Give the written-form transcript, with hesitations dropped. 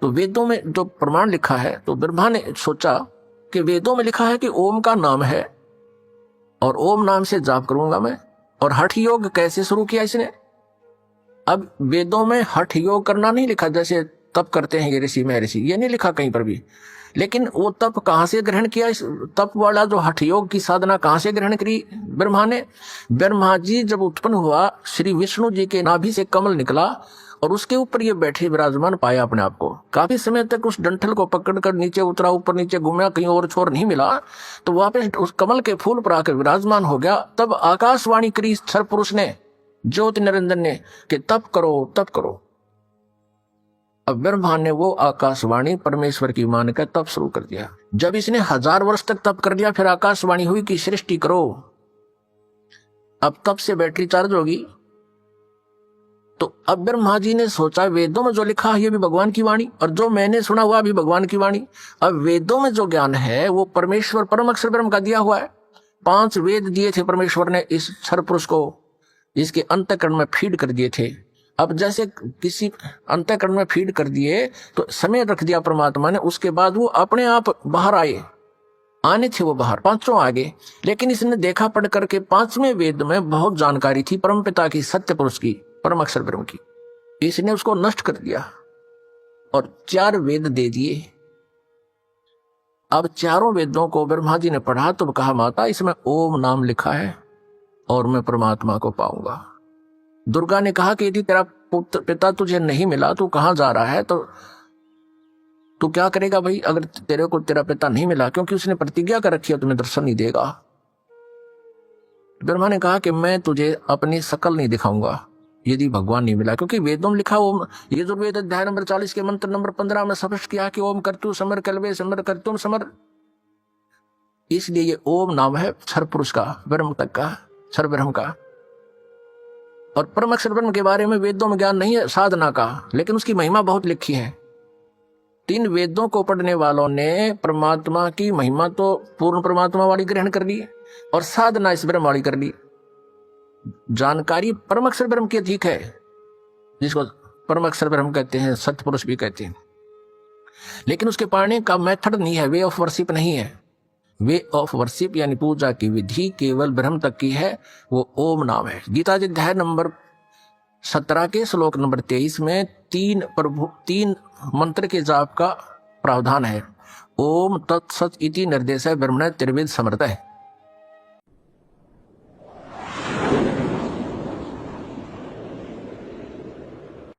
तो वेदों में जो प्रमाण लिखा है, तो ब्रह्मा ने सोचा कि वेदों में लिखा है कि ओम का नाम है और ओम नाम से जाप करूंगा मैं। और हठ योग कैसे शुरू किया इसने? अब वेदों में हठ योग करना नहीं लिखा, जैसे तप करते हैं ये ऋषि महर्षि, ये नहीं लिखा कहीं पर भी। लेकिन वो तप कहां से ग्रहण किया? इस तप वाला जो हठ योग की साधना कहां से ग्रहण करी ब्रह्मा ने? ब्रह्मा जी जब उत्पन्न हुआ, श्री विष्णु जी के नाभि से कमल निकला और उसके ऊपर ये बैठे विराजमान पाया अपने आप को। काफी समय तक उस डंठल को पकड़कर नीचे उतरा, ऊपर नीचे घूमा, कहीं और छोर नहीं मिला, तो वापस उस कमल के फूल पर आकर विराजमान हो गया। तब आकाशवाणी करी क्षर पुरुष ने, ज्योति निरंजन ने, कि तप करो तप करो। अब ब्रह्मा ने वो आकाशवाणी परमेश्वर की मानकर तप शुरू कर दिया। जब इसने 1000 वर्ष तक तप कर लिया, फिर आकाशवाणी हुई कि सृष्टि करो। अब तप से बैटरी चार्ज होगी। तो अब ब्रह्मा जी ने सोचा वेदों में जो लिखा है ये भी भगवान की वाणी, और जो मैंने सुना हुआ भी भगवान की वाणी। अब वेदों में जो ज्ञान है वो परमेश्वर परम अक्षर ब्रह्म का दिया हुआ है। 5 वेद दिए थे परमेश्वर ने इस क्षर पुरुष को, इसके अंतःकरण में फीड कर दिए थे। अब जैसे किसी अंतःकरण में फीड कर दिए तो समय रख दिया परमात्मा ने, उसके बाद वो अपने आप बाहर आने थे वो बाहर, 5 आ गए। लेकिन इसने देखा पढ़ करके 5वें वेद में बहुत जानकारी थी परम पिता की, सत्य पुरुष की, परम अक्षर ब्रह्म की। इसने उसको नष्ट कर दिया और 4 वेद दे दिए। अब चारों वेदों को ब्रह्मा जी ने पढ़ा तो कहा माता इसमें ओम नाम लिखा है और मैं परमात्मा को पाऊंगा। दुर्गा ने कहा कि यदि तेरा पुत्र पिता तुझे नहीं मिला, तू कहां जा रहा है, तो तू क्या करेगा भाई अगर तेरे को तेरा पिता नहीं मिला? क्योंकि उसने प्रतिज्ञा कर रखी है तुम्हें दर्शन नहीं देगा। ब्रह्मा ने कहा कि मैं तुझे अपनी शकल नहीं दिखाऊंगा यदि भगवान नहीं मिला, क्योंकि वेदों में लिखा ओम, यजुर्वेद अध्याय नंबर 40 के मंत्र नंबर 15 में स्पष्ट किया कि ओम कर्तु समर कल्वे समर कर्तुम समर। इसलिए ये ओम नाम है क्षर पुरुष का, ब्रह्म तक का, क्षर ब्रह्म का। और परम अक्षर ब्रह्म के बारे में वेदों में ज्ञान नहीं है साधना का, लेकिन उसकी महिमा बहुत लिखी है। 3 वेदों को पढ़ने वालों ने परमात्मा की महिमा तो पूर्ण परमात्मा वाली ग्रहण कर ली और साधना इस ब्रह्म वाली कर ली। जानकारी परम अक्षर ब्रह्म की अधिक है, जिसको परम अक्षर ब्रह्म कहते हैं, सत्य पुरुष भी कहते हैं। लेकिन उसके पाने का मेथड नहीं है, वे ऑफ वर्शिप नहीं है। वे ऑफ वर्शिप यानी पूजा की विधि केवल ब्रह्म तक की है, वो ओम नाम है। गीता जी अध्याय नंबर 17 के श्लोक नंबर 23 में 3 मंत्र के जाप का प्रावधान है। ओम तत्सत इति निर्देश है ब्रह्मण त्रिवेद समर्थ है।